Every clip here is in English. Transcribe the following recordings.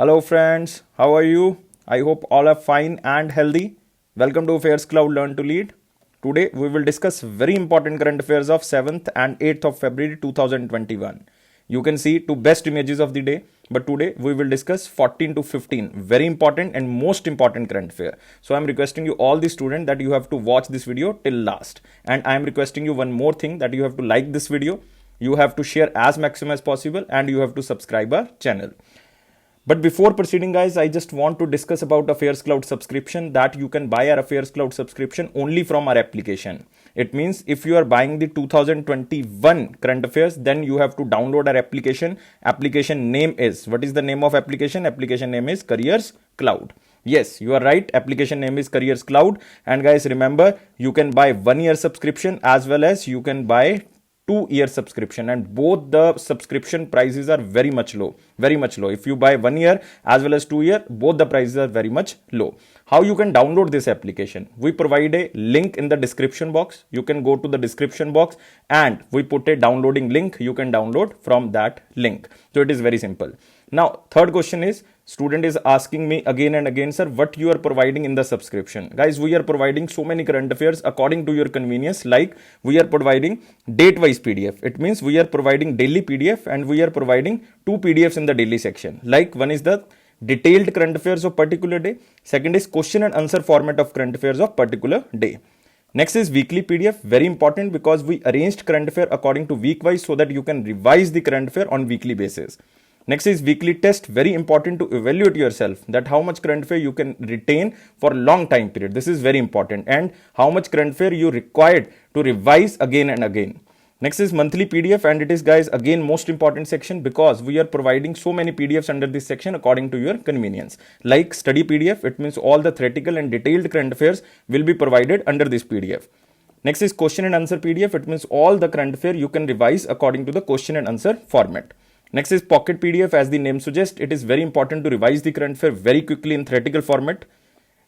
Hello friends, how are you? I hope all are fine and healthy. Welcome to AffairsCloud Learn to Lead. Today we will discuss very important current affairs of 7th and 8th of February 2021. You can see two best images of the day, but today we will discuss 14 to 15 very important and most important current affair. So I am requesting you all the students that you have to watch this video till last, and I am requesting you one more thing, that you have to like this video, you have to share as maximum as possible, and you have to subscribe our channel. But before proceeding guys, I just want to discuss about AffairsCloud subscription, that you can buy our AffairsCloud subscription only from our application. It means if you are buying the 2021 current affairs, then you have to download our application. Application name is, what is the name of application? Application name is Careers Cloud. Yes, you are right. Application name is Careers Cloud. And guys, remember, you can buy 1 year subscription as well as you can buy 2-year subscription, and both the subscription prices are very much low. If you buy 1 year as well as 2 year, both the prices are very much low. How you can download this application? We provide a link in the description box. You can go to the description box and we put a downloading link. You can download from that link. So it is very simple. Now, third question is, student is asking me again and again, sir, what you are providing in the subscription? Guys, we are providing so many current affairs according to your convenience. Like, we are providing date-wise PDF. It means we are providing daily PDF, and we are providing 2 PDFs in the daily section. Like, one is the detailed current affairs of particular day. Second is question and answer format of current affairs of particular day. Next is weekly PDF, very important because we arranged current affair according to week-wise so that you can revise the current affair on weekly basis. Next is weekly test, very important to evaluate yourself, that how much current affair you can retain for a long time period. This is very important, and how much current affair you required to revise again and again. Next is monthly PDF, and it is guys again most important section because we are providing so many PDFs under this section according to your convenience. Like study PDF, it means all the theoretical and detailed current affairs will be provided under this PDF. Next is question and answer PDF, it means all the current affair you can revise according to the question and answer format. Next is pocket PDF, as the name suggests, it is very important to revise the current affair very quickly in theoretical format.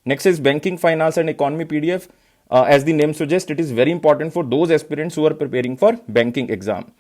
Next is banking, finance and economy PDF. As the name suggests, it is very important for those aspirants who are preparing for banking exam.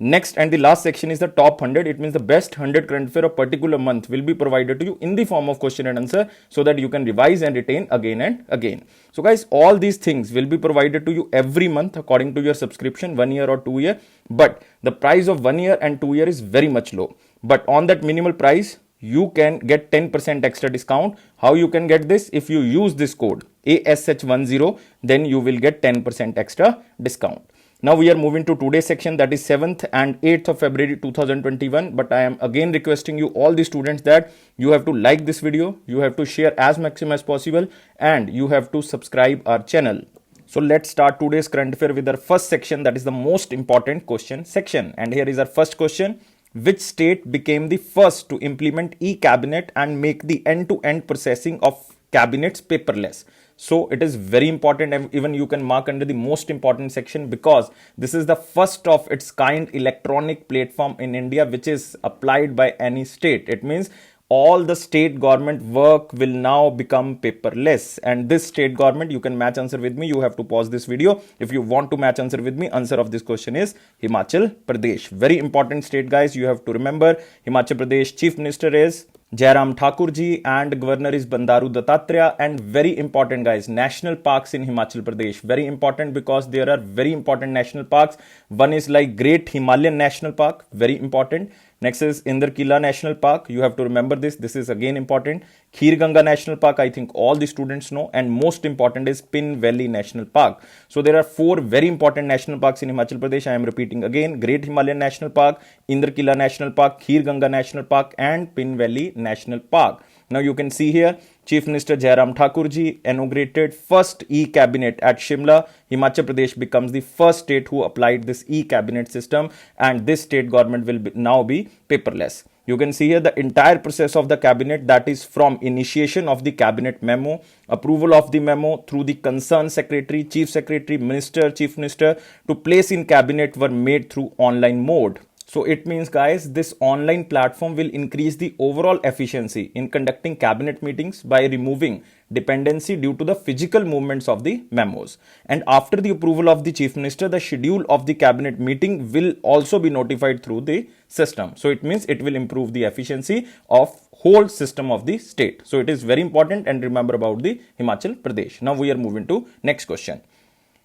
Next and the last section is the top 100. It means the best 100 current affair of particular month will be provided to you in the form of question and answer so that you can revise and retain again and again. So guys, all these things will be provided to you every month according to your subscription, 1 year or 2 year. But the price of 1 year and 2 year is very much low. But on that minimal price, you can get 10% extra discount. How you can get this? If you use this code ASH10, then you will get 10% extra discount. Now we are moving to today's section, that is 7th and 8th of February 2021. But I am again requesting you all the students that you have to like this video, you have to share as maximum as possible, and you have to subscribe our channel. So let's start today's current affair with our first section, that is the most important question section. And here is our first question. Which state became the first to implement e-cabinet and make the end-to-end processing of cabinets paperless? So it is very important, and even you can mark under the most important section because this is the first of its kind electronic platform in India which is applied by any state. It means all the state government work will now become paperless, and this state government, you can match answer with me. You have to pause this video if you want to match answer with me. Answer of this question is Himachal Pradesh. Very important state guys, you have to remember. Himachal Pradesh Chief Minister is Jairam Thakur ji and Governor is Bandaru Dattatreya. And very important guys, national parks in Himachal Pradesh, very important because there are very important national parks. One is like Great Himalayan National Park, very important. Next is Indrakila National Park. You have to remember this. This is again important. Kheer Ganga National Park, I think all the students know. And most important is Pin Valley National Park. So there are 4 very important national parks in Himachal Pradesh. I am repeating again. Great Himalayan National Park, Indrakila National Park, Kheer Ganga National Park and Pin Valley National Park. Now you can see here, Chief Minister Jairam Thakur ji inaugurated first e-cabinet at Shimla. Himachal Pradesh becomes the first state who applied this e-cabinet system, and this state government will now be paperless. You can see here the entire process of the cabinet, that is from initiation of the cabinet memo, approval of the memo through the concerned secretary, chief secretary, minister, chief minister to place in cabinet were made through online mode. So it means, guys, this online platform will increase the overall efficiency in conducting cabinet meetings by removing dependency due to the physical movements of the memos. And after the approval of the Chief Minister, the schedule of the cabinet meeting will also be notified through the system. So it means it will improve the efficiency of whole system of the state. So it is very important, and remember about the Himachal Pradesh. Now we are moving to next question.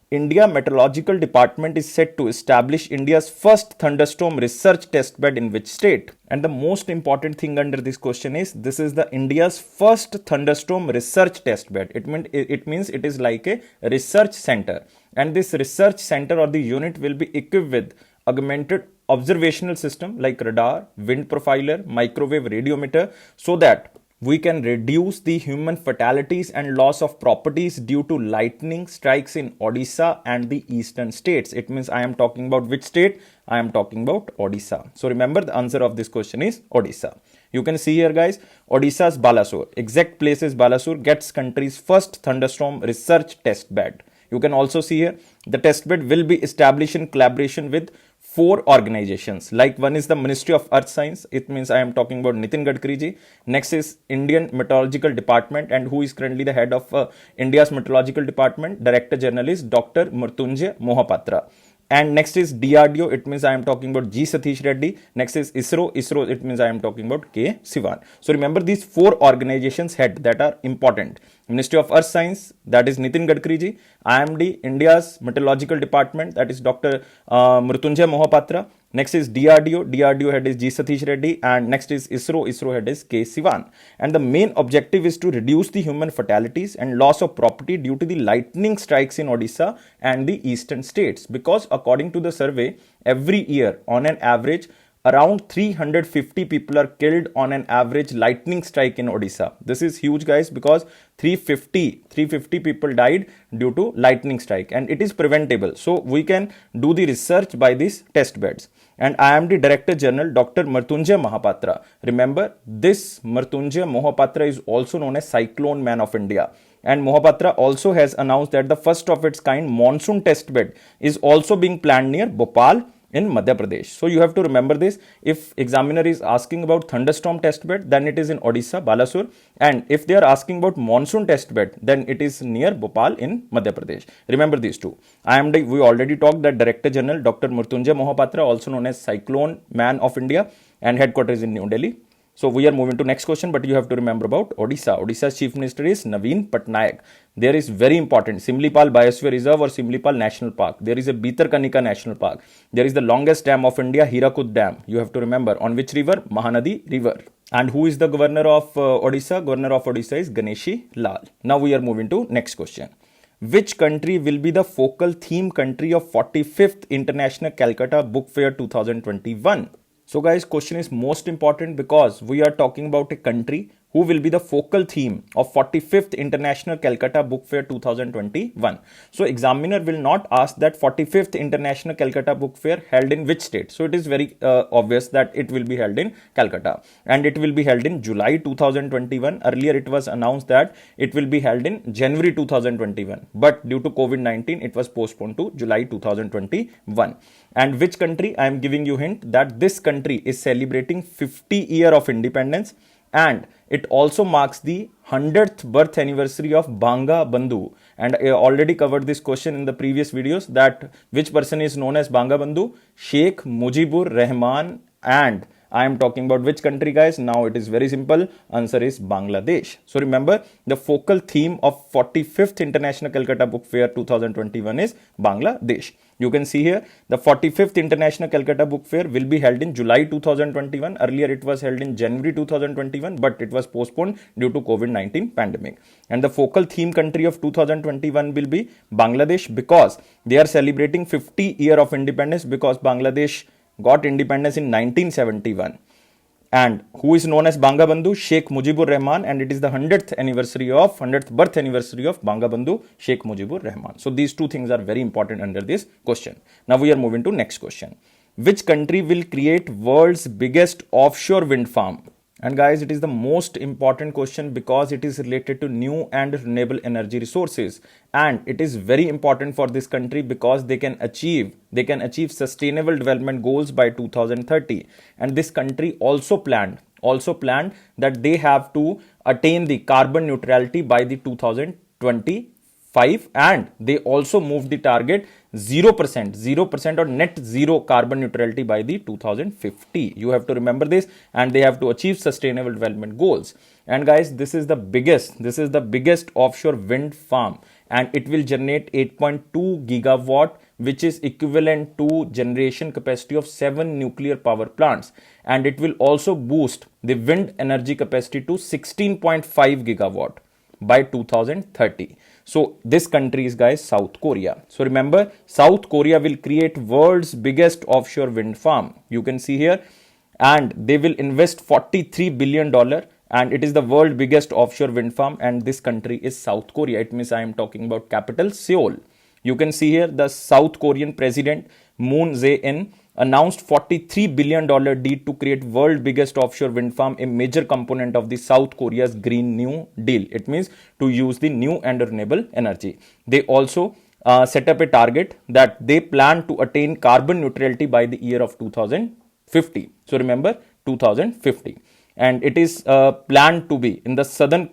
India Meteorological Department is set to establish India's first thunderstorm research testbed in which state? And the most important thing under this question is, this is the India's first thunderstorm research testbed. It means it is like a research center, and this research center or the unit will be equipped with augmented observational system like radar, wind profiler, microwave radiometer, so that we can reduce the human fatalities and loss of properties due to lightning strikes in Odisha and the eastern states. It means I am talking about which state? I am talking about Odisha. So remember, the answer of this question is Odisha. You can see here, guys, Odisha's Balasore, exact place is Balasore, gets country's first thunderstorm research test bed. You can also see here the test bed will be established in collaboration with 4 organizations. Like, one is the Ministry of Earth Science. It means I am talking about Nitin Gadkari ji. Next is Indian Meteorological Department, and who is currently the head of India's Meteorological Department? Director General is Dr. Mrutyunjay Mohapatra. And next is DRDO. It means I am talking about G. Satish Reddy. Next is ISRO. ISRO, it means I am talking about K. Sivan. So remember these 4 organizations head that are important. Ministry of Earth Science, that is Nitin Gadkari ji. IMD, India's Meteorological Department, that is Dr. Mrutyunjay Mohapatra. Next is DRDO. DRDO head is G. Satish Reddy. And next is ISRO. ISRO head is K. Sivan. And the main objective is to reduce the human fatalities and loss of property due to the lightning strikes in Odisha and the eastern states. Because according to the survey, every year on an average, around 350 people are killed on an average lightning strike in Odisha. This is huge, guys, because 350 people died due to lightning strike, and it is preventable. So we can do the research by these test beds. And IMD Director General Dr. Mrutyunjay Mohapatra. Remember, this Mrutyunjay Mohapatra is also known as Cyclone Man of India. And Mohapatra also has announced that the first of its kind monsoon test bed is also being planned near Bhopal in Madhya Pradesh. So you have to remember this. If examiner is asking about thunderstorm test bed, then it is in Odisha, Balasore. And if they are asking about monsoon test bed, then it is near Bhopal in Madhya Pradesh. Remember these two. We already talked that Director General Dr. Mrutyunjay Mohapatra, also known as Cyclone Man of India, and headquarters in New Delhi. So we are moving to next question, but you have to remember about Odisha. Odisha's Chief Minister is Naveen Patnaik. There is very important Simlipal Biosphere Reserve or Simlipal National Park. There is a Bhitarkanika National Park. There is the longest dam of India, Hirakud Dam. You have to remember. On which river? Mahanadi River. And who is the governor of Odisha? Governor of Odisha is Ganeshi Lal. Now we are moving to next question. Which country will be the focal theme country of 45th International Kolkata Book Fair 2021? So guys, question is most important because we are talking about a country who will be the focal theme of 45th International Kolkata Book Fair 2021. So examiner will not ask that 45th International Kolkata Book Fair held in which state. So it is very obvious that it will be held in Calcutta, and it will be held in July 2021. Earlier it was announced that it will be held in January 2021, but due to COVID-19 it was postponed to July 2021. And which country? I am giving you hint that this country is celebrating 50 year of independence, and it also marks the 100th birth anniversary of Banga Bandhu. And I already covered this question in the previous videos, that which person is known as Banga Bandhu? Sheikh Mujibur Rahman. And I am talking about which country, guys? Now it is very simple. Answer is Bangladesh. So remember, the focal theme of 45th International Kolkata Book Fair 2021 is Bangladesh. You can see here the 45th International Kolkata Book Fair will be held in July 2021. Earlier it was held in January 2021, but it was postponed due to COVID-19 pandemic. And the focal theme country of 2021 will be Bangladesh, because they are celebrating 50 year of independence, because Bangladesh got independence in 1971. And who is known as Banga Bandhu? Sheikh Mujibur Rahman, and it is the 100th birth anniversary of Banga Bandhu, Sheikh Mujibur Rahman. So these two things are very important under this question. Now we are moving to next question. Which country will create world's biggest offshore wind farm? And guys, it is the most important question because it is related to new and renewable energy resources, and it is very important for this country because they can achieve sustainable development goals by 2030. And this country also planned that they have to attain the carbon neutrality by the 2020 5, and they also moved the target 0% or net zero carbon neutrality by the 2050. You have to remember this, and they have to achieve sustainable development goals. And guys, this is the biggest offshore wind farm, and it will generate 8.2 gigawatt, which is equivalent to generation capacity of 7 nuclear power plants, and it will also boost the wind energy capacity to 16.5 gigawatt by 2030. So this country is, guys, South Korea. So remember, South Korea will create world's biggest offshore wind farm. You can see here, and they will invest $43 billion, and it is the world biggest offshore wind farm, and this country is South Korea. It means I am talking about capital Seoul. You can see here the South Korean president Moon Jae-in announced $43 billion deal to create world biggest offshore wind farm, a major component of the South Korea's Green New Deal. It means to use the new and renewable energy. They also set up a target that they plan to attain carbon neutrality by the year of 2050. So remember, 2050. And it is planned to be in the southern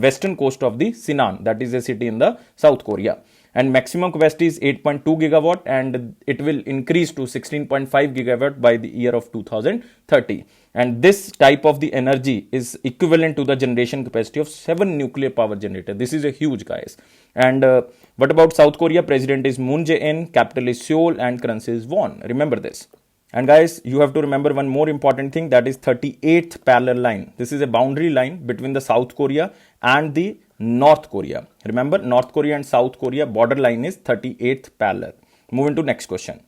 western coast of the Sinan, that is a city in the South Korea. And maximum capacity is 8.2 gigawatt, and it will increase to 16.5 gigawatt by the year of 2030. And this type of the energy is equivalent to the generation capacity of 7 nuclear power generator. This is a huge, guys. And what about South Korea? President is Moon Jae-in, capital is Seoul, and currency is won. Remember this. And guys, you have to remember one more important thing, that is 38th parallel line. This is a boundary line between the South Korea and the North Korea. Remember, North Korea and South Korea border line is 38th parallel. Moving to next question.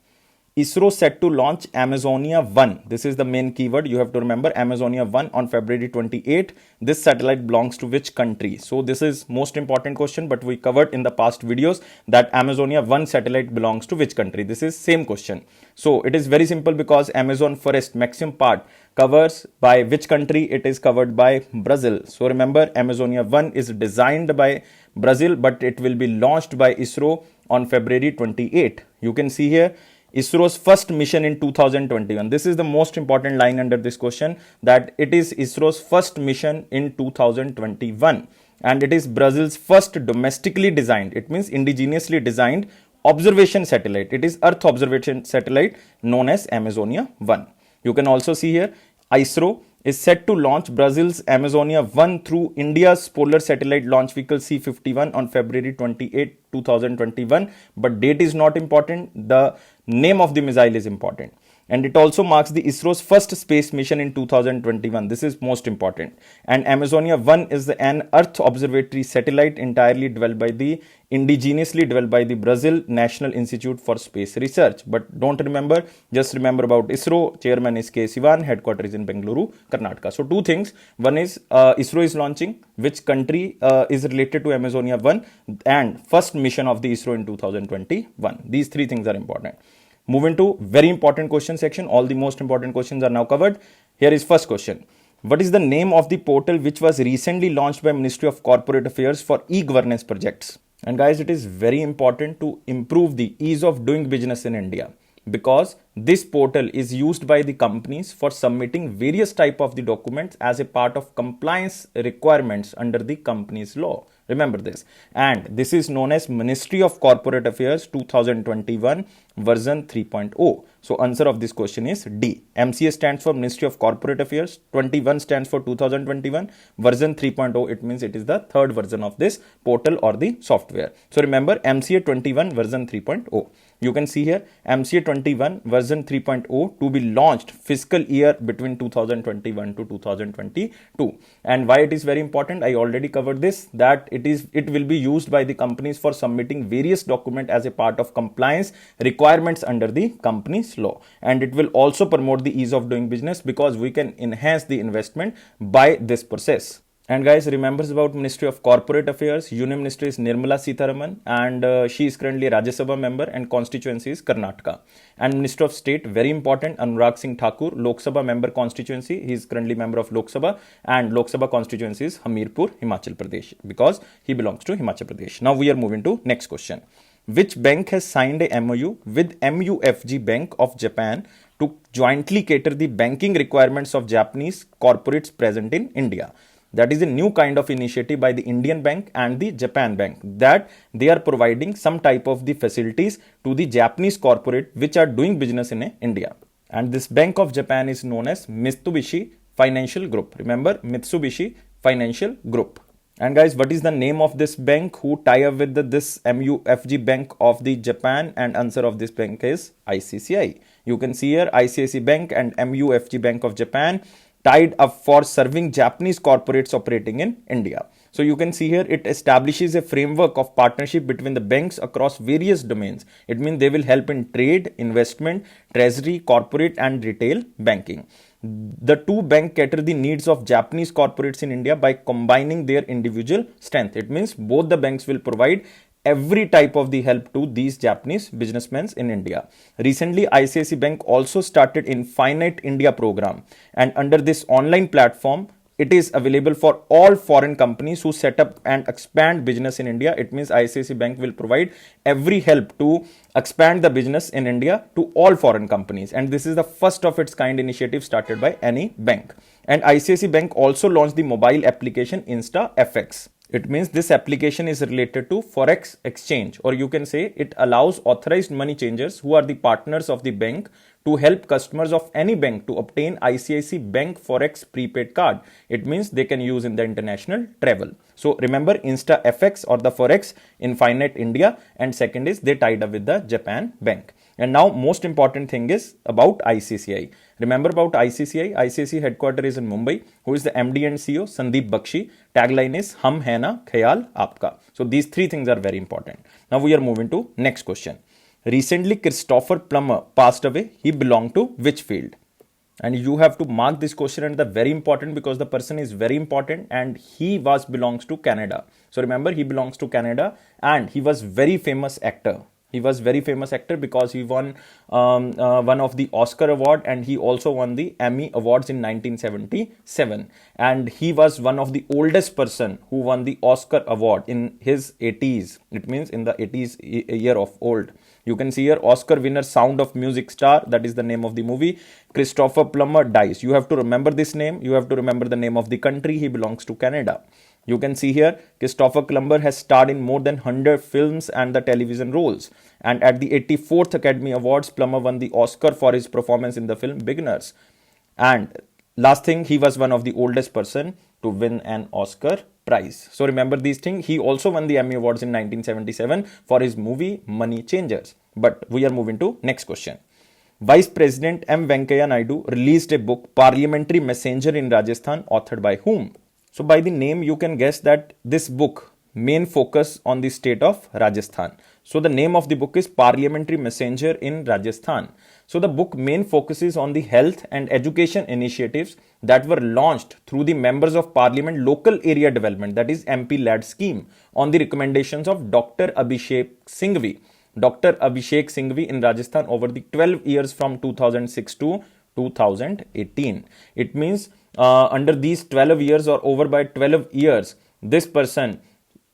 ISRO set to launch Amazonia 1. This is the main keyword. You have to remember Amazonia 1 on February 28. This satellite belongs to which country? So this is most important question, but we covered in the past videos that Amazonia 1 satellite belongs to which country. This is same question. So it is very simple because Amazon forest maximum part covers by which country? It is covered by Brazil. So remember, Amazonia 1 is designed by Brazil, but it will be launched by ISRO on February 28. You can see here ISRO's first mission in 2021. This is the most important line under this question, that it is ISRO's first mission in 2021, and it is Brazil's first domestically designed, it means indigenously designed observation satellite. It is Earth observation satellite known as Amazonia 1. You can also see here ISRO is set to launch Brazil's Amazonia 1 through India's Polar Satellite Launch Vehicle C-51 on February 28, 2021. But date is not important. The name of the missile is important. And it also marks the ISRO's first space mission in 2021. This is most important. And Amazonia 1 is an Earth observatory satellite entirely indigenously developed by the Brazil National Institute for Space Research. But don't remember, just remember about ISRO. Chairman is K. Sivan, headquarters is in Bengaluru, Karnataka. So two things. One is ISRO is launching, which country is related to Amazonia 1, and first mission of the ISRO in 2021. These three things are important. Moving to very important question section. All the most important questions are now covered. Here is first question. What is the name of the portal which was recently launched by Ministry of Corporate Affairs for e-governance projects? And guys, it is very important to improve the ease of doing business in India, because this portal is used by the companies for submitting various type of the documents as a part of compliance requirements under the company's law. Remember this. And this is known as Ministry of Corporate Affairs 2021 version 3.0. So answer of this question is D. MCA stands for Ministry of Corporate Affairs. 21 stands for 2021. Version 3.0, it means it is the third version of this portal or the software. So remember, MCA 21 version 3.0. You can see here MCA 21 version 3.0 to be launched fiscal year between 2021 to 2022. And why it is very important, I already covered this, that it will be used by the companies for submitting various documents as a part of compliance requirements under the company's law. And it will also promote the ease of doing business, because we can enhance the investment by this process. And guys, remembers about Ministry of Corporate Affairs, Union Minister is Nirmala Sitharaman, and she is currently a Rajya Sabha member and constituency is Karnataka. And Minister of State, very important, Anurag Singh Thakur, Lok Sabha member constituency, he is currently member of Lok Sabha, and Lok Sabha constituency is Hamirpur, Himachal Pradesh, because he belongs to Himachal Pradesh. Now we are moving to next question. Which bank has signed a MOU with MUFG Bank of Japan to jointly cater the banking requirements of Japanese corporates present in India? That is a new kind of initiative by the Indian bank and the Japan bank, that they are providing some type of the facilities to the Japanese corporate which are doing business in India. And this Bank of Japan is known as Mitsubishi Financial Group. Remember, Mitsubishi Financial Group. And guys, what is the name of this bank who tie up with this MUFG Bank of the Japan? And answer of this bank is ICICI. You can see here ICICI Bank and MUFG Bank of Japan tied up for serving Japanese corporates operating in India. So you can see here it establishes a framework of partnership between the banks across various domains. It means they will help in trade, investment, treasury, corporate and retail banking. The two banks cater the needs of Japanese corporates in India by combining their individual strength. It means both the banks will provide every type of the help to these Japanese businessmen in India. Recently, ICICI Bank also started Infinite India program, and under this online platform, it is available for all foreign companies who set up and expand business in India. It means ICICI Bank will provide every help to expand the business in India to all foreign companies. And this is the first of its kind initiative started by any bank. And ICICI Bank also launched the mobile application Insta FX. It means this application is related to Forex exchange, or you can say it allows authorized money changers who are the partners of the bank to help customers of any bank to obtain ICICI Bank Forex prepaid card. It means they can use in the international travel. So remember Insta FX or the Forex, Infinite India, and second is they tied up with the Japan bank. And now most important thing is about ICICI. Remember about ICICI. ICICI headquarters is in Mumbai. Who is the MD and CEO? Sandeep Bakshi. Tagline is Hum Hai Na Khayal Aapka. So these three things are very important. Now we are moving to next question. Recently Christopher Plummer passed away. He belonged to which field? And you have to mark this question, and the very important because the person is very important and he belongs to Canada. So remember, he belongs to Canada and he was very famous actor. He was very famous actor because he won one of the Oscar award, and he also won the Emmy awards in 1977. And he was one of the oldest person who won the Oscar award in his 80s. It means in the 80s year of old. You can see here Oscar winner Sound of Music star. That is the name of the movie. Christopher Plummer dies. You have to remember this name. You have to remember the name of the country. He belongs to Canada. You can see here Christopher Plummer has starred in more than 100 films and the television roles. And at the 84th Academy Awards, Plummer won the Oscar for his performance in the film Beginners. And last thing, he was one of the oldest person to win an Oscar prize. So remember these things. He also won the Emmy Awards in 1977 for his movie Money Changers. But we are moving to next question. Vice President M. Venkaiah Naidu released a book, Parliamentary Messenger in Rajasthan, authored by whom? So by the name, you can guess that this book main focus on the state of Rajasthan. So the name of the book is Parliamentary Messenger in Rajasthan. So the book main focuses on the health and education initiatives that were launched through the Members of Parliament Local Area Development, that is MP-led scheme, on the recommendations of Dr. Abhishek Singhvi. Dr. Abhishek Singhvi in Rajasthan over the 12 years from 2006 to 2018. It means under these 12 years or over by 12 years, this person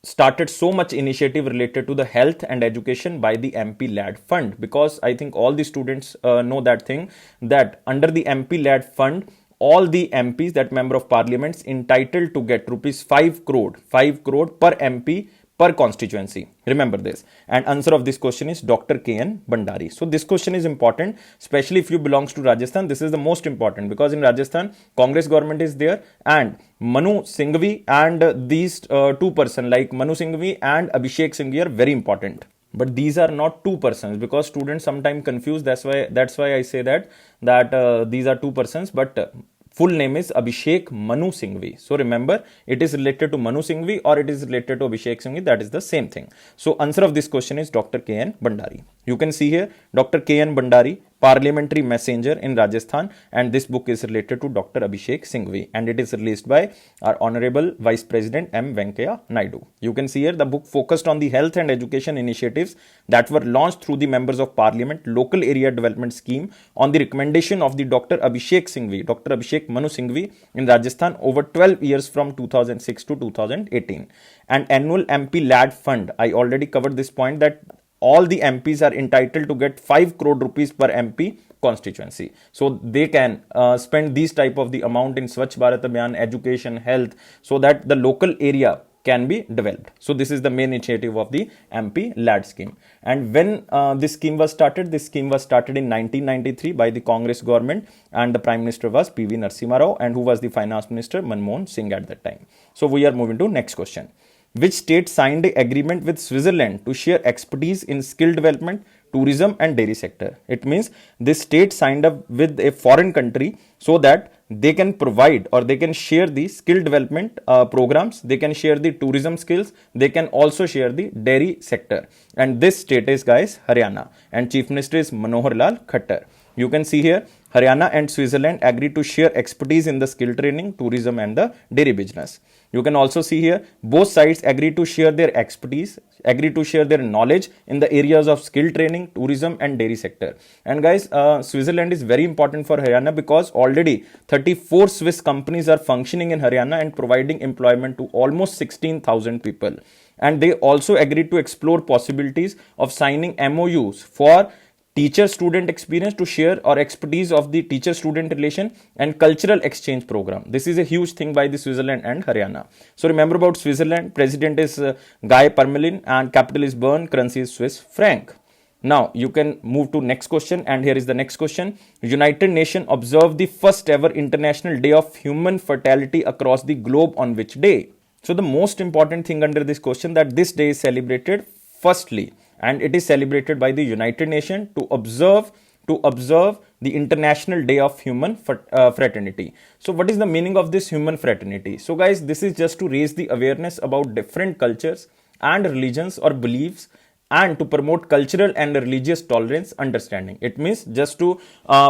started so much initiative related to the health and education by the MP-led fund, because I think all the students know that thing, that under the MP-led fund, all the MPs, that member of parliaments, entitled to get rupees 5 crore per MP per constituency. Remember this. And answer of this question is Dr. K.N. Bandari. So this question is important, especially if you belongs to Rajasthan. This is the most important because in Rajasthan, Congress government is there, and Manu Singhvi and these two person like Manu Singhvi and Abhishek Singhvi are very important. But these are not two persons, because students sometimes confuse. That's why I say that these are two persons, but full name is Abhishek Manu Singhvi. So remember, it is related to Manu Singhvi or it is related to Abhishek Singhvi. That is the same thing. So answer of this question is Dr. K.N. Bandari. You can see here Dr. K.N. Bandari, parliamentary messenger in Rajasthan, and this book is related to Dr. Abhishek Singhvi, and it is released by our Honorable Vice President M. Venkaiah Naidu. You can see here the book focused on the health and education initiatives that were launched through the Members of Parliament Local Area Development Scheme on the recommendation of the Dr. Abhishek Singhvi, Dr. Abhishek Manu Singhvi in Rajasthan over 12 years from 2006 to 2018. And annual MP LAD fund, I already covered this point that all the MPs are entitled to get 5 crore rupees per MP constituency. So they can spend these type of the amount in Swachh Bharat Abhiyan, education, health, so that the local area can be developed. So this is the main initiative of the MP LAD scheme. And when this scheme was started in 1993 by the Congress government, and the Prime Minister was P.V. Narasimha Rao, and who was the Finance Minister? Manmohan Singh at that time. So we are moving to next question. Which state signed an agreement with Switzerland to share expertise in skill development, tourism and dairy sector? It means this state signed up with a foreign country so that they can provide or they can share the skill development programs, they can share the tourism skills, they can also share the dairy sector. And this state is, guys, Haryana, and Chief Minister is Manohar Lal Khattar. You can see here Haryana and Switzerland agreed to share expertise in the skill training, tourism and the dairy business. You can also see here both sides agree to share their expertise, agree to share their knowledge in the areas of skill training, tourism and dairy sector. And guys, Switzerland is very important for Haryana because already 34 Swiss companies are functioning in Haryana and providing employment to almost 16,000 people. And they also agreed to explore possibilities of signing MOUs for teacher-student experience to share or expertise of the teacher-student relation and cultural exchange program. This is a huge thing by the Switzerland and Haryana. So remember about Switzerland, president is Guy Parmelin and capital is Bern, currency is Swiss franc. Now you can move to next question, and here is the next question. United Nations observed the first ever International Day of Human Fertility across the globe on which day? So the most important thing under this question that this day is celebrated firstly, and it is celebrated by the United Nations to observe the International Day of Human Fraternity. So what is the meaning of this human fraternity? So guys, this is just to raise the awareness about different cultures and religions or beliefs, and to promote cultural and religious tolerance understanding. It means just to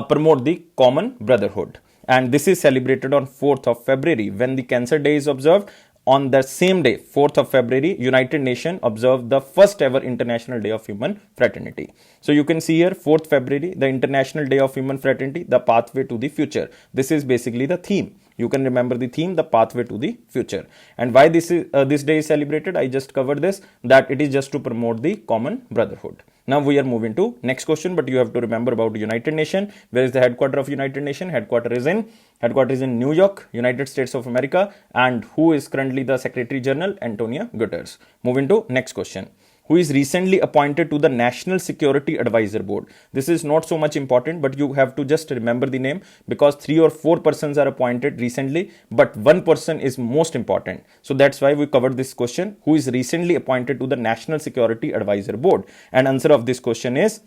promote the common brotherhood. And this is celebrated on 4th of February when the Cancer Day is observed. On the same day, 4th of February, United Nations observed the first ever International Day of Human Fraternity. So you can see here 4th February, the International Day of Human Fraternity, the pathway to the future. This is basically the theme. You can remember the theme, the pathway to the future. And why this day is celebrated, I just covered this, that it is just to promote the common brotherhood. Now we are moving to next question, but you have to remember about United Nations. Where is the headquarter of United Nations? Headquarter is in New York, United States of America. And who is currently the Secretary General? Antonio Guterres. Moving to next question. Who is recently appointed to the National Security Advisor Board? This is not so much important, but you have to just remember the name because 3 or 4 persons are appointed recently, but one person is most important. So that's why we covered this question. Who is recently appointed to the National Security Advisor Board? And answer of this question is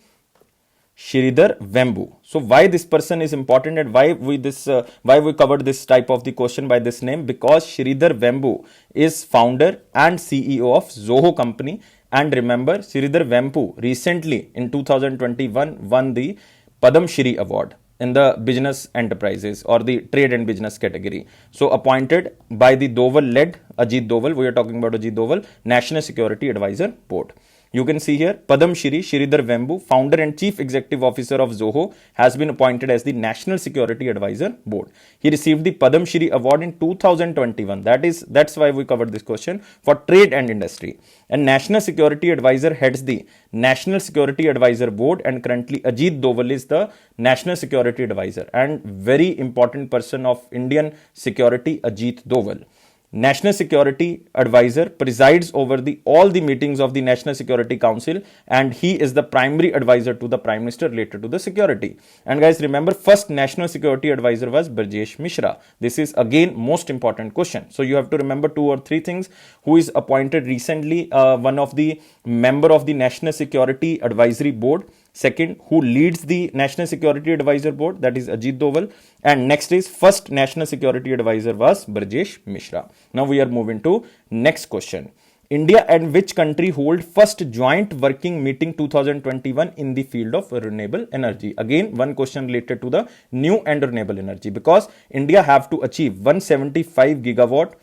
Sridhar Vembu. So why this person is important and why we covered this type of the question by this name? Because Sridhar Vembu is founder and CEO of Zoho company. And remember, Sridhar Vembu recently in 2021 won the Padam Shri Award in the business enterprises or the trade and business category. So appointed by the Doval-led Ajit Doval, we are talking about Ajit Doval, National Security Advisor Board. You can see here Padam Shri Sridhar Vembu, founder and chief executive officer of Zoho, has been appointed as the National Security Advisor Board. He received the Padam Shri award in 2021. That's why we covered this question, for trade and industry. And National Security Advisor heads the National Security Advisor Board, and currently Ajit Doval is the National Security Advisor and very important person of Indian security, Ajit Doval. National Security Advisor presides over all the meetings of the National Security Council, and he is the primary advisor to the Prime Minister related to the security. And guys, remember, first National Security Advisor was Brajesh Mishra. This is again most important question. So you have to remember 2 or 3 things. Who is appointed recently one of the member of the National Security Advisory Board. Second, who leads the National Security Advisor Board, that is Ajit Doval. And next is first National Security Advisor was Brajesh Mishra. Now we are moving to next question. India and which country hold first joint working meeting 2021 in the field of renewable energy? Again, one question related to the new and renewable energy, because India have to achieve 175 gigawatt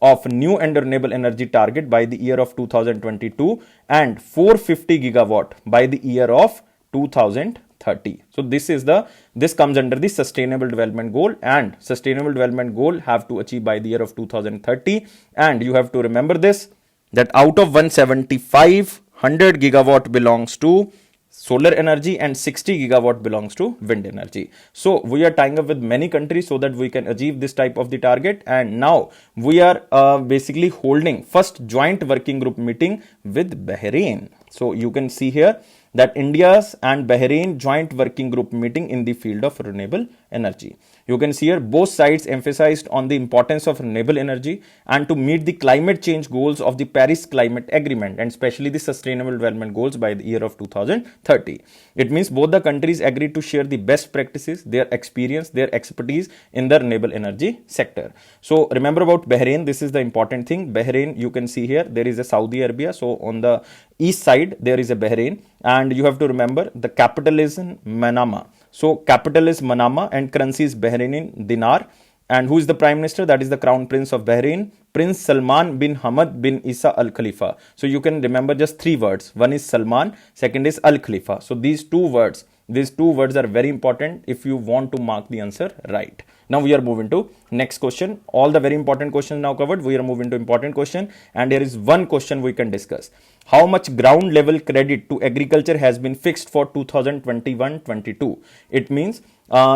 of new and renewable energy target by the year of 2022 and 450 gigawatt by the year of 2030. So this comes under the sustainable development goal, and sustainable development goal have to achieve by the year of 2030. And you have to remember this, that out of 175, 100 gigawatt belongs to solar energy and 60 gigawatt belongs to wind energy. So we are tying up with many countries so that we can achieve this type of the target. And now we are basically holding first joint working group meeting with Bahrain. So you can see here that India's and Bahrain joint working group meeting in the field of renewable energy. You can see here both sides emphasized on the importance of renewable energy and to meet the climate change goals of the Paris Climate Agreement, and especially the sustainable development goals by the year of 2030. It means both the countries agreed to share the best practices, their experience, their expertise in the renewable energy sector. So remember about Bahrain, this is the important thing. Bahrain, you can see here, there is a Saudi Arabia. So on the east side, there is a Bahrain, and you have to remember the capital is in Manama. So capital is Manama and currency is Bahraini dinar. And who is the Prime Minister? That is the Crown Prince of Bahrain, Prince Salman bin Hamad bin Isa Al Khalifa. So you can remember just three words. One is Salman, second is Al Khalifa. So these two words are very important if you want to mark the answer right. Now we are moving to next question. All the very important questions now covered. We are moving to important question, and there is one question we can discuss. How much ground level credit to agriculture has been fixed for 2021-22? It means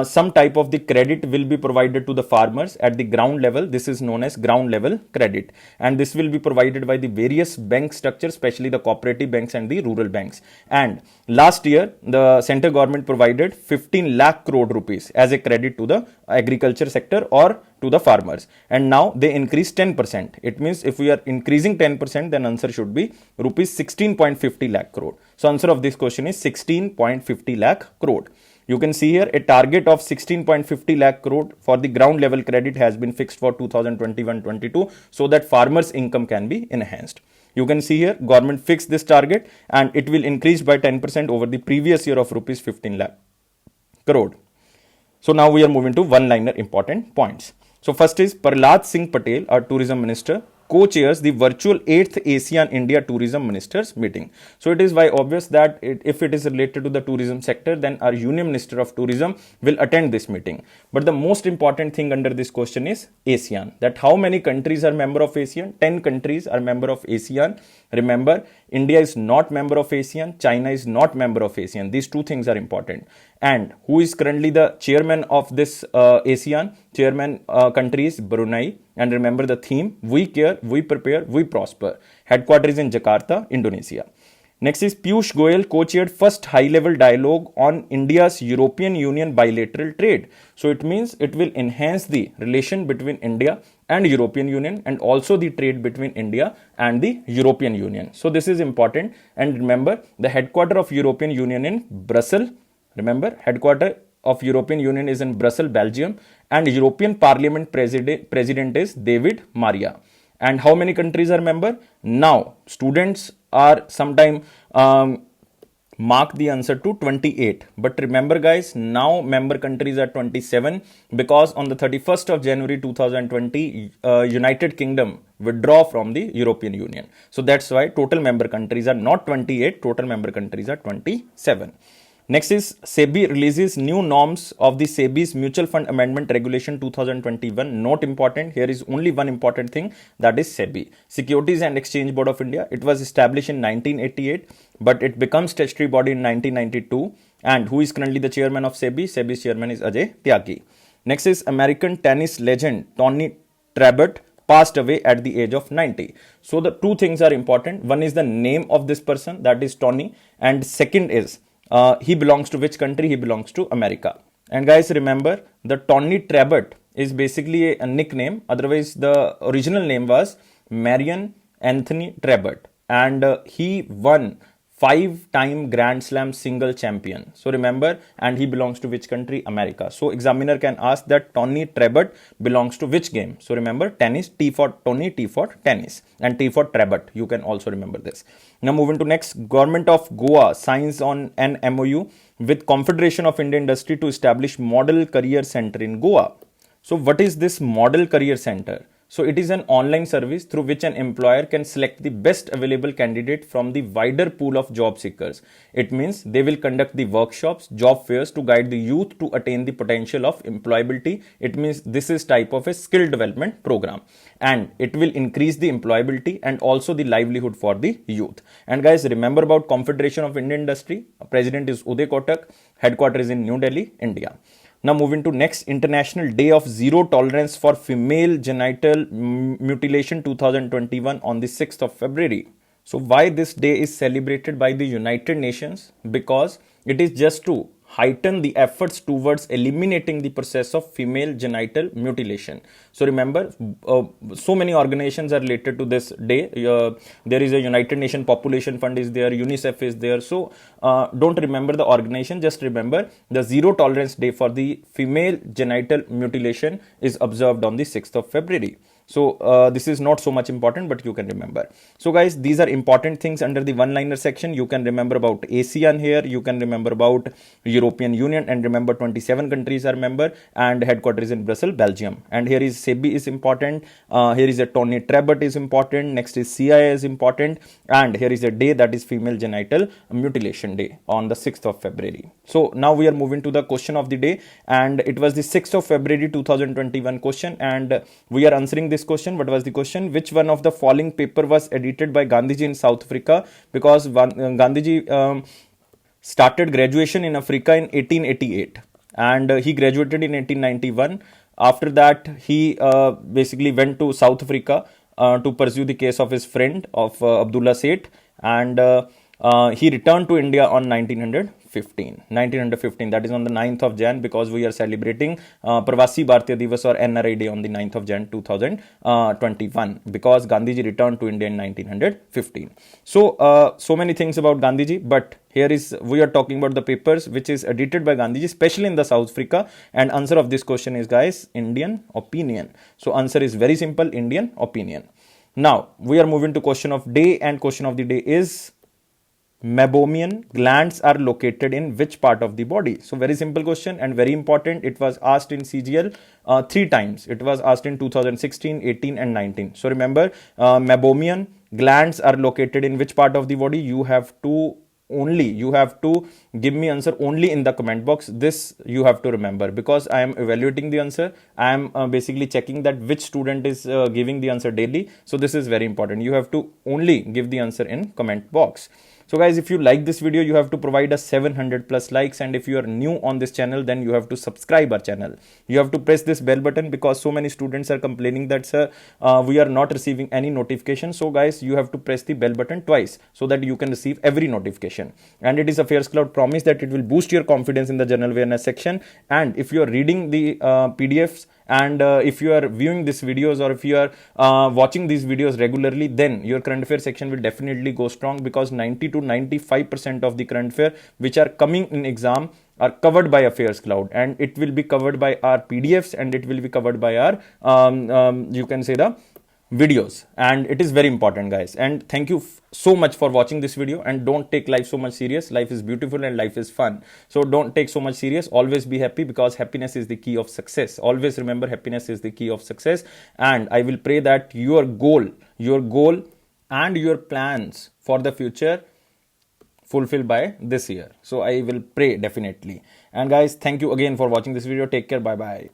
some type of the credit will be provided to the farmers at the ground level. This is known as ground level credit, and this will be provided by the various bank structures, especially the cooperative banks and the rural banks. And last year the central government provided 15 lakh crore rupees as a credit to the agriculture sector or to the farmers, and now they increase 10%. It means if we are increasing 10%, then answer should be rupees 16.50 lakh crore. So answer of this question is 16.50 lakh crore. You can see here a target of 16.50 lakh crore for the ground level credit has been fixed for 2021-22 so that farmers' income can be enhanced. You can see here government fixed this target and it will increase by 10% over the previous year of rupees 15 lakh crore. So now we are moving to one-liner important points. So first is Prahlad Singh Patel, our tourism minister, co-chairs the virtual 8th ASEAN India Tourism Ministers meeting. So it is very obvious that if it is related to the tourism sector, then our Union Minister of Tourism will attend this meeting. But the most important thing under this question is ASEAN. That how many countries are member of ASEAN? 10 countries are member of ASEAN. Remember, India is not member of ASEAN. China is not member of ASEAN. These two things are important. And who is currently the chairman of this ASEAN? Chairman country is Brunei. And remember the theme, we care, we prepare, we prosper. Headquarters in Jakarta, Indonesia. Next is Piyush Goyal co-chaired first high-level dialogue on India's European Union bilateral trade. So it means it will enhance the relation between India and European Union and also the trade between India and the European Union. So this is important. And remember, the headquarters of European Union in Brussels. Remember, headquarters of European Union is in Brussels, Belgium, and European Parliament President is David Maria. And how many countries are member? Now, students are sometime mark the answer to 28. But remember guys, now member countries are 27 because on the 31st of January 2020, United Kingdom withdraw from the European Union. So that's why total member countries are not 28, total member countries are 27. Next is SEBI releases new norms of the SEBI's Mutual Fund Amendment Regulation 2021. Not important. Here is only one important thing, that is SEBI, Securities and Exchange Board of India. It was established in 1988, but it becomes statutory body in 1992. And who is currently the chairman of SEBI? SEBI's chairman is Ajay Tyagi. Next is American tennis legend Tony Trabert passed away at the age of 90. So the two things are important. One is the name of this person, that is Tony, and second is he belongs to which country? He belongs to America. And guys, remember, the Tony Trabert is basically a nickname. Otherwise, the original name was Marion Anthony Trabert. And he won 5-time Grand Slam single champion. So remember, and he belongs to which country? America. So examiner can ask that Tony Trebet belongs to which game? So remember, tennis, T for Tony, T for tennis, and T for Trebet. You can also remember this. Now moving to next, Government of Goa signs on an MOU with Confederation of Indian Industry to establish Model Career Center in Goa. So what is this Model Career Center? So it is an online service through which an employer can select the best available candidate from the wider pool of job seekers. It means they will conduct the workshops, job fairs to guide the youth to attain the potential of employability. It means this is type of a skill development program, and it will increase the employability and also the livelihood for the youth. And guys, remember about Confederation of Indian Industry. President is Uday Kotak, headquarters in New Delhi, India. Now moving to next, International Day of Zero Tolerance for Female Genital Mutilation 2021 on the 6th of February. So why this day is celebrated by the United Nations? Because it is just to heighten the efforts towards eliminating the process of female genital mutilation. So remember, so many organizations are related to this day. There is a United Nations Population Fund is there, UNICEF is there. So don't remember the organization, just remember the Zero Tolerance Day for the female genital mutilation is observed on the 6th of February. So this is not so much important, but you can remember. So guys, these are important things under the one-liner section. You can remember about ASEAN here. You can remember about European Union, and remember 27 countries are member and headquarters in Brussels, Belgium. And here is SEBI is important. Here is a Tony Trebet is important. Next is CIA is important. And here is a day that is Female Genital Mutilation Day on the 6th of February. So now we are moving to the question of the day, and it was the 6th of February 2021 question, and we are answering this question. What was the question? Which one of the following paper was edited by Gandhiji in South Africa? Because Gandhiji started graduation in Africa in 1888, and he graduated in 1891. After that, he basically went to South Africa to pursue the case of his friend of Abdullah Seth, and he returned to India on 1915, that is on the 9th of Jan, because we are celebrating Pravasi Bharatiya Divas or NRI Day on the 9th of Jan 2021, because Gandhiji returned to India in 1915. So, so many things about Gandhiji, but here is, we are talking about the papers which is edited by Gandhiji, especially in the South Africa, and answer of this question is, guys, Indian opinion. So, answer is very simple, Indian opinion. Now, we are moving to question of day, and question of the day is, Meibomian glands are located in which part of the body? So very simple question and very important. It was asked in CGL 3 times. It was asked in 2016, 18 and 19. So remember, Meibomian glands are located in which part of the body? You have to give me answer only in the comment box. This you have to remember, because I am evaluating the answer. I am basically checking that which student is giving the answer daily. So this is very important. You have to only give the answer in comment box. So guys, if you like this video, you have to provide us 700 plus likes, and if you are new on this channel, then you have to subscribe our channel. You have to press this bell button, because so many students are complaining that, sir, we are not receiving any notification. So guys, you have to press the bell button twice so that you can receive every notification. And it is AffairsCloud promise that it will boost your confidence in the general awareness section. And if you are reading the PDFs, and if you are viewing these videos, or if you are watching these videos regularly, then your current affair section will definitely go strong, because 90 to 95% of the current affair which are coming in exam are covered by AffairsCloud, and it will be covered by our PDFs, and it will be covered by our you can say the videos, and it is very important, guys. And thank you so much for watching this video, and don't take life so much serious. Life is beautiful and life is fun, so don't take so much serious. Always be happy, because happiness is the key of success. Always remember, happiness is the key of success. And I will pray that your goal and your plans for the future fulfilled by this year. So I will pray definitely. And guys, thank you again for watching this video. Take care. Bye bye.